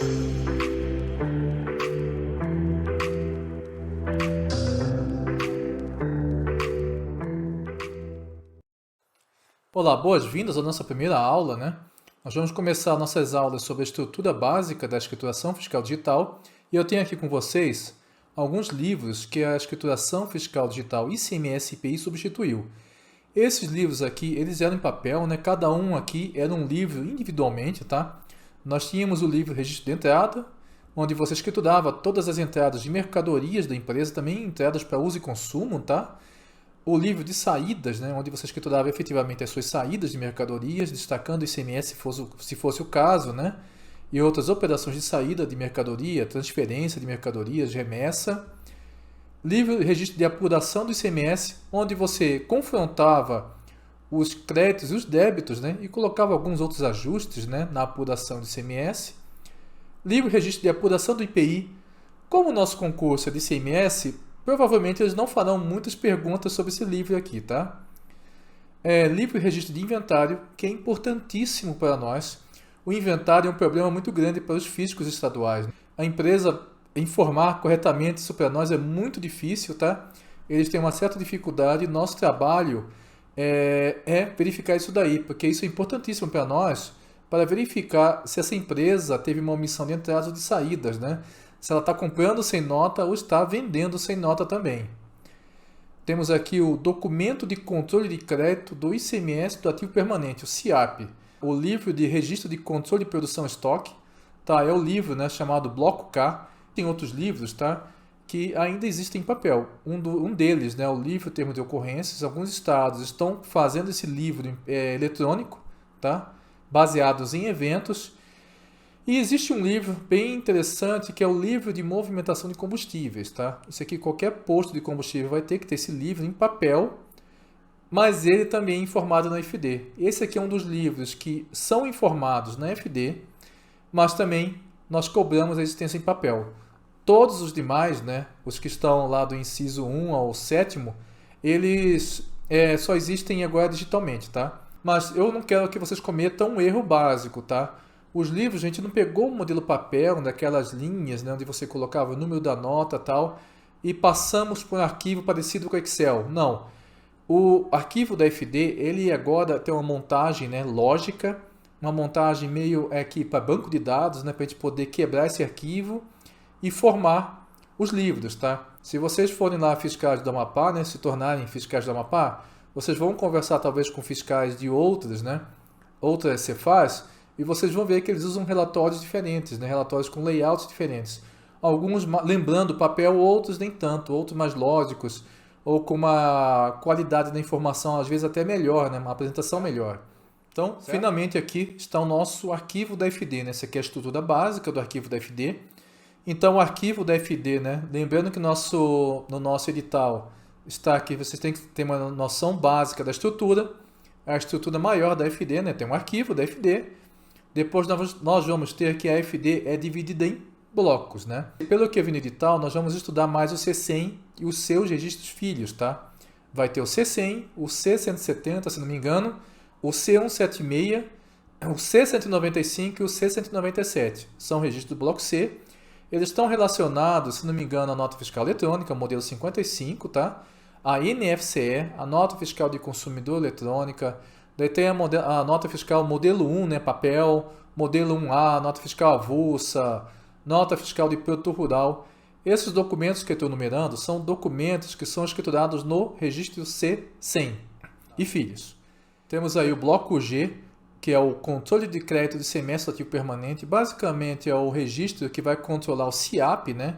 Olá, boas-vindas à nossa primeira aula, né? Nós vamos começar nossas aulas sobre a estrutura básica da escrituração fiscal digital e eu tenho aqui com vocês alguns livros que a escrituração fiscal digital ICMS e IPI substituiu. Esses livros aqui, eles eram em papel, né? Cada um aqui era um livro individualmente, tá? Nós tínhamos o livro Registro de Entrada, onde você escriturava todas as entradas de mercadorias da empresa, também entradas para uso e consumo, tá? O livro de saídas, né, onde você escriturava efetivamente as suas saídas de mercadorias, destacando o ICMS se fosse o caso, né, e outras operações de saída de mercadoria, transferência de mercadorias, remessa. Livro de registro de apuração do ICMS, onde você confrontava os créditos e os débitos, né, e colocava alguns outros ajustes, né, na apuração do ICMS. Livro de registro de apuração do IPI. Como o nosso concurso é de ICMS, provavelmente eles não farão muitas perguntas sobre esse livro aqui, tá? Livro e registro de inventário, que é importantíssimo para nós. O inventário é um problema muito grande para os físicos estaduais. A empresa informar corretamente isso para nós é muito difícil, tá? Eles têm uma certa dificuldade. Nosso trabalho é verificar isso daí, porque isso é importantíssimo para nós, para verificar se essa empresa teve uma omissão de entradas ou de saídas, né? Se ela está comprando sem nota ou está vendendo sem nota também. Temos aqui o documento de controle de crédito do ICMS do ativo permanente, o CIAP. O livro de registro de controle de produção estoque, tá? É o livro, né, chamado Bloco K. Tem outros livros, tá, que ainda existem em papel. Um deles, né, o livro termo de ocorrências. Alguns estados estão fazendo esse livro eletrônico, tá, baseados em eventos. E existe um livro bem interessante que é o livro de movimentação de combustíveis, tá? Isso aqui, qualquer posto de combustível vai ter que ter esse livro em papel, mas ele também é informado na FD. Esse aqui é um dos livros que são informados na FD, mas também nós cobramos a existência em papel. Todos os demais, né, os que estão lá do inciso 1 ao 7º, eles só existem agora digitalmente, tá? Mas eu não quero que vocês cometam um erro básico, tá? Os livros, a gente não pegou o modelo papel, daquelas linhas, né, onde você colocava o número da nota e tal, e passamos por um arquivo parecido com o Excel. Não. O arquivo da FD, ele agora tem uma montagem, né, lógica, uma montagem meio aqui para banco de dados, né, para a gente poder quebrar esse arquivo e formar os livros, tá? Se vocês forem lá fiscais do Amapá, né, se tornarem fiscais do Amapá, vocês vão conversar talvez com fiscais de outras, né, outras Cefaz, e vocês vão ver que eles usam relatórios diferentes, né? Relatórios com layouts diferentes. Alguns lembrando o papel, outros nem tanto, outros mais lógicos, ou com uma qualidade da informação, às vezes até melhor, né? Uma apresentação melhor. Então, certo? Finalmente aqui está o nosso arquivo da FD, né? Essa aqui é a estrutura básica do arquivo da FD. Então, o arquivo da FD, né? Lembrando que no nosso edital está aqui, vocês têm que ter uma noção básica da estrutura. A estrutura maior da FD, né? Tem um arquivo da FD. Depois nós vamos ter que a FD é dividida em blocos, né? Pelo que eu vi no edital, nós vamos estudar mais o C100 e os seus registros filhos, tá? Vai ter o C100, o C170, se não me engano, o C176, o C195 e o C197. São registros do bloco C. Eles estão relacionados, se não me engano, à nota fiscal eletrônica, modelo 55, tá? A NFCE, a nota fiscal de consumidor eletrônica. Daí tem a nota fiscal modelo 1, né, papel, modelo 1A, nota fiscal avulsa, nota fiscal de produto rural. Esses documentos que eu estou numerando são documentos que são escriturados no registro C100 e filhos. Temos aí o bloco G, que é o controle de crédito de semestre ativo permanente. Basicamente é o registro que vai controlar o CIAP, né,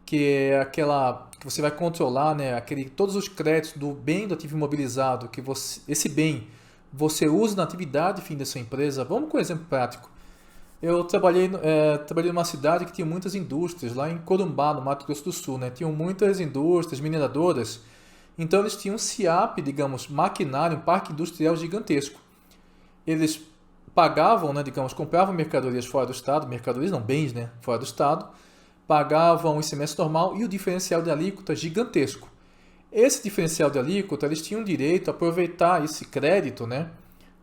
que é aquela que você vai controlar, né, todos os créditos do bem do ativo imobilizado, que esse bem você usa na atividade fim da sua empresa. Vamos com um exemplo prático. Eu trabalhei numa cidade que tinha muitas indústrias, lá em Corumbá, no Mato Grosso do Sul, né? Tinham muitas indústrias, mineradoras. Então eles tinham um CIAP, digamos, maquinário, um parque industrial gigantesco. Eles pagavam, né, digamos, compravam mercadorias fora do estado, mercadorias não, bens, né, fora do estado, pagavam o ICMS normal e o diferencial de alíquota gigantesco. Esse diferencial de alíquota, eles tinham direito a aproveitar esse crédito, né,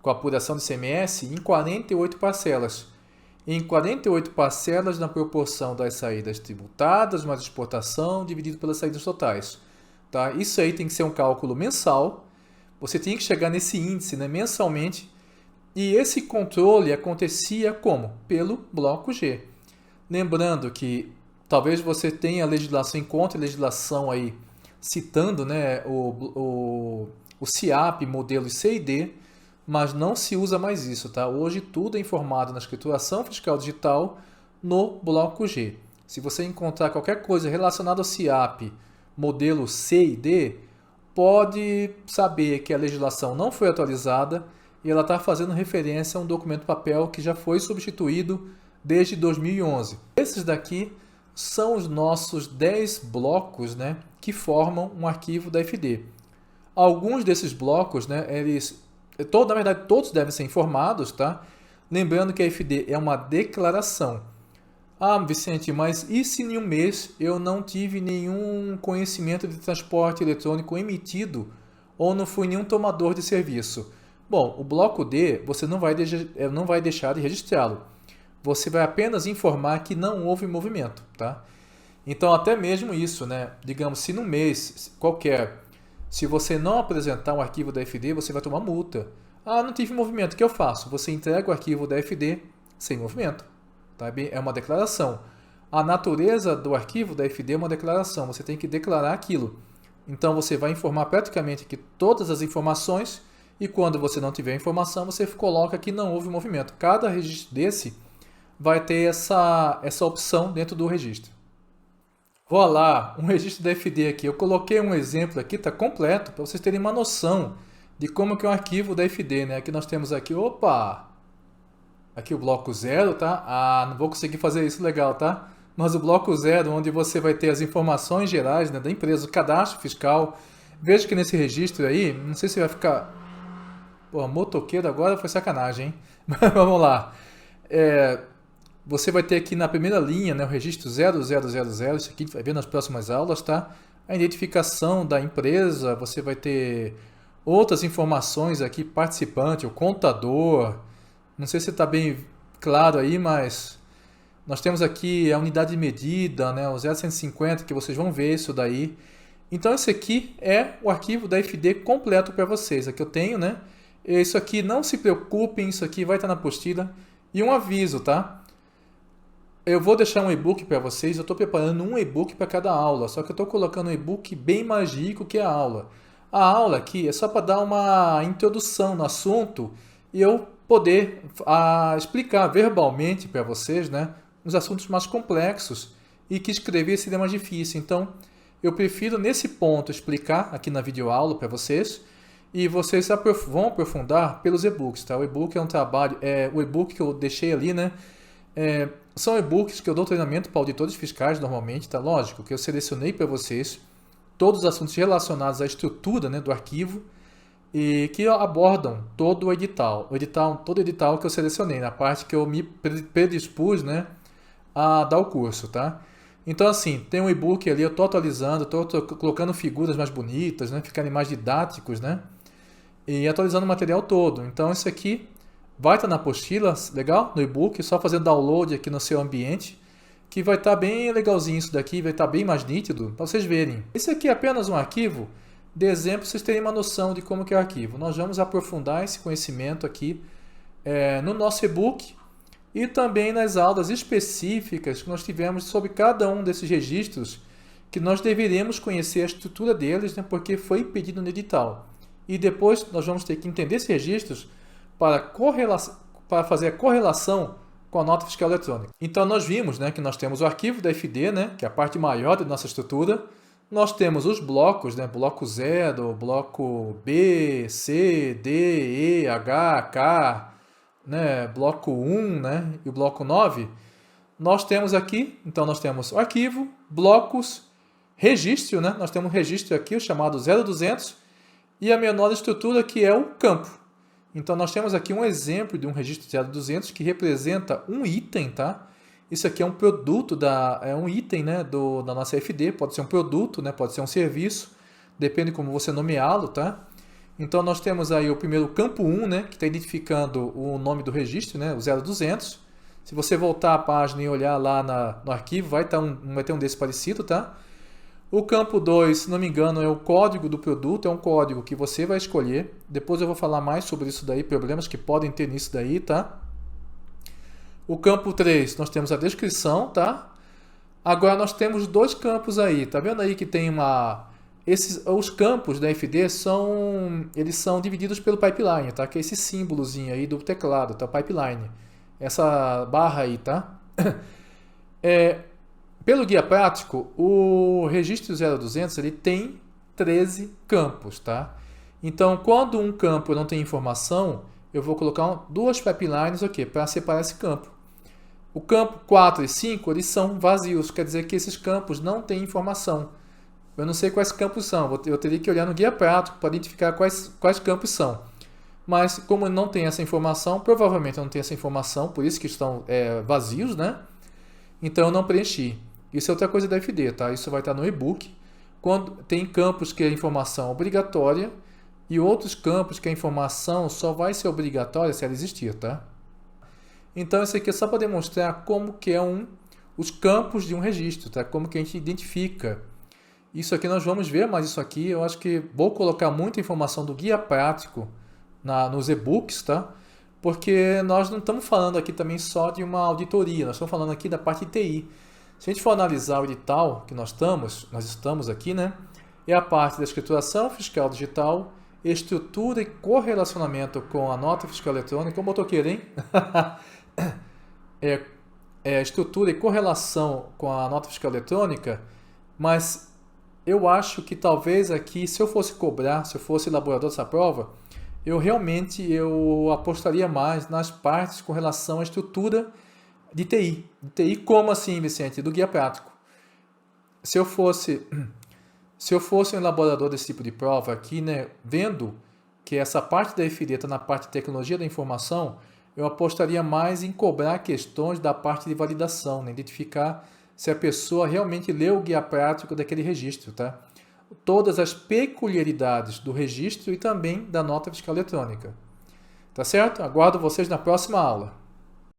com a apuração do ICMS em 48 parcelas. em 48 parcelas na proporção das saídas tributadas mais exportação dividido pelas saídas totais. Tá? Isso aí tem que ser um cálculo mensal. Você tem que chegar nesse índice, né, mensalmente. E esse controle acontecia como? Pelo bloco G. Lembrando que talvez você tenha a legislação, encontre a legislação aí citando, né, o CIAP, modelos C e D, mas não se usa mais isso, tá? Hoje tudo é informado na escrituração fiscal digital no bloco G. Se você encontrar qualquer coisa relacionada ao CIAP, modelo C e D, pode saber que a legislação não foi atualizada e ela está fazendo referência a um documento papel que já foi substituído desde 2011. Esses daqui são os nossos 10 blocos, né, que formam um arquivo da FD. Alguns desses blocos, né, na verdade, todos devem ser informados, tá? Lembrando que a FD é uma declaração. Ah, Vicente, mas e se em um mês eu não tive nenhum conhecimento de transporte eletrônico emitido ou não fui nenhum tomador de serviço? Bom, o bloco D você não vai deixar de registrá-lo. Você vai apenas informar que não houve movimento, tá? Então, até mesmo isso, né? Digamos, se num mês qualquer, se você não apresentar um arquivo da FD, você vai tomar multa. Ah, não tive movimento, o que eu faço? Você entrega o arquivo da FD sem movimento. Tá? É uma declaração. A natureza do arquivo da FD é uma declaração. Você tem que declarar aquilo. Então, você vai informar praticamente aqui todas as informações e quando você não tiver informação, você coloca que não houve movimento. Cada registro desse vai ter essa opção dentro do registro. Vou lá, um registro da FD aqui. Eu coloquei um exemplo aqui, está completo, para vocês terem uma noção de como que é um arquivo da FD, né? Aqui nós temos aqui, aqui o bloco 0, tá? Ah, não vou conseguir fazer isso legal, tá? Mas o bloco 0, onde você vai ter as informações gerais, né, da empresa, o cadastro fiscal. Veja que nesse registro aí, não sei se vai ficar... Pô, motoqueiro agora foi sacanagem, hein? Vamos lá. Você vai ter aqui na primeira linha, né, o registro 0000, isso aqui vai ver nas próximas aulas, tá? A identificação da empresa, você vai ter outras informações aqui, participante, o contador, não sei se está bem claro aí, mas nós temos aqui a unidade de medida, né, o 0150, que vocês vão ver isso daí. Então esse aqui é o arquivo da FD completo para vocês, aqui eu tenho, né? Isso aqui, não se preocupem, isso aqui vai estar na apostila. E um aviso, tá? Eu vou deixar um e-book para vocês, eu estou preparando um e-book para cada aula, só que eu estou colocando um e-book bem mais rico que a aula. A aula aqui é só para dar uma introdução no assunto e eu poder explicar verbalmente para vocês, né, os assuntos mais complexos e que escrever seria mais difícil. Então, eu prefiro nesse ponto explicar aqui na videoaula para vocês e vocês vão aprofundar pelos e-books, tá? O e-book é um trabalho, o e-book que eu deixei ali, né, são e-books que eu dou treinamento para auditores fiscais normalmente, tá? Lógico que eu selecionei para vocês todos os assuntos relacionados à estrutura, né, do arquivo e que abordam todo o edital. Todo o edital que eu selecionei, na parte que eu me predispus, né, a dar o curso, tá? Então, assim, tem um e-book ali, eu estou atualizando, estou colocando figuras mais bonitas, né, ficarem mais didáticos, né, e atualizando o material todo. Então, isso aqui vai estar na apostila, legal? No e-book, só fazer download aqui no seu ambiente, que vai estar bem legalzinho isso daqui, vai estar bem mais nítido, para vocês verem. Isso aqui é apenas um arquivo de exemplo, para vocês terem uma noção de como que é o arquivo. Nós vamos aprofundar esse conhecimento aqui no nosso e-book e também nas aulas específicas que nós tivemos sobre cada um desses registros, que nós deveremos conhecer a estrutura deles, né, porque foi pedido no edital. E depois nós vamos ter que entender esses registros para fazer a correlação com a nota fiscal eletrônica. Então nós vimos, né, que nós temos o arquivo da FD, né, que é a parte maior da nossa estrutura. Nós temos os blocos, né, bloco 0, bloco B, C, D, E, H, K, né, bloco 1, né, e o bloco 9. Nós temos aqui, então nós temos o arquivo, blocos, registro, né, nós temos um registro aqui, o chamado 0200, e a menor estrutura que é o campo. Então nós temos aqui um exemplo de um registro 0200 que representa um item, tá? Isso aqui é um produto, um item, né, da nossa FD, pode ser um produto, né, pode ser um serviço, depende de como você nomeá-lo, tá? Então nós temos aí o primeiro campo 1, né, que está identificando o nome do registro, né, o 0200, Se você voltar à página e olhar lá no arquivo, vai ter um desse parecido, tá? O campo 2, se não me engano, é o código do produto, é um código que você vai escolher. Depois eu vou falar mais sobre isso daí, problemas que podem ter nisso daí, tá? O campo 3, nós temos a descrição, tá? Agora nós temos dois campos aí, tá vendo aí que tem os campos da FD eles são divididos pelo pipeline, tá? Que é esse símbolozinho aí do teclado, tá? Pipeline. Essa barra aí, tá? Pelo guia prático, o registro 0200 ele tem 13 campos, tá? Então, quando um campo não tem informação, eu vou colocar duas pipelines para separar esse campo. O campo 4 e 5 eles são vazios, quer dizer que esses campos não têm informação. Eu não sei quais campos são, eu teria que olhar no guia prático para identificar quais campos são. Mas como não tem essa informação, provavelmente não tem essa informação, por isso que estão vazios, né? Então eu não preenchi. Isso é outra coisa da FD, tá? Isso vai estar no e-book. Quando tem campos que a informação é obrigatória e outros campos que a informação só vai ser obrigatória se ela existir, tá? Então isso aqui é só para demonstrar como que os campos de um registro, tá? Como que a gente identifica. Isso aqui nós vamos ver, mas isso aqui eu acho que vou colocar muita informação do guia prático nos e-books, tá? Porque nós não estamos falando aqui também só de uma auditoria, nós estamos falando aqui da parte de TI. Se a gente for analisar o edital que nós estamos aqui, né? É a parte da escrituração fiscal digital, estrutura e correlacionamento com a nota fiscal eletrônica, o motoqueiro, hein? Estrutura e correlação com a nota fiscal eletrônica, mas eu acho que talvez aqui, se eu fosse cobrar, se eu fosse elaborador dessa prova, eu apostaria mais nas partes com relação à estrutura de TI. De TI como assim, Vicente? Do guia prático. Se eu fosse um elaborador desse tipo de prova aqui, né, vendo que essa parte da FD está na parte de tecnologia da informação, eu apostaria mais em cobrar questões da parte de validação, né, identificar se a pessoa realmente leu o guia prático daquele registro, tá? Todas as peculiaridades do registro e também da nota fiscal eletrônica. Tá certo? Aguardo vocês na próxima aula.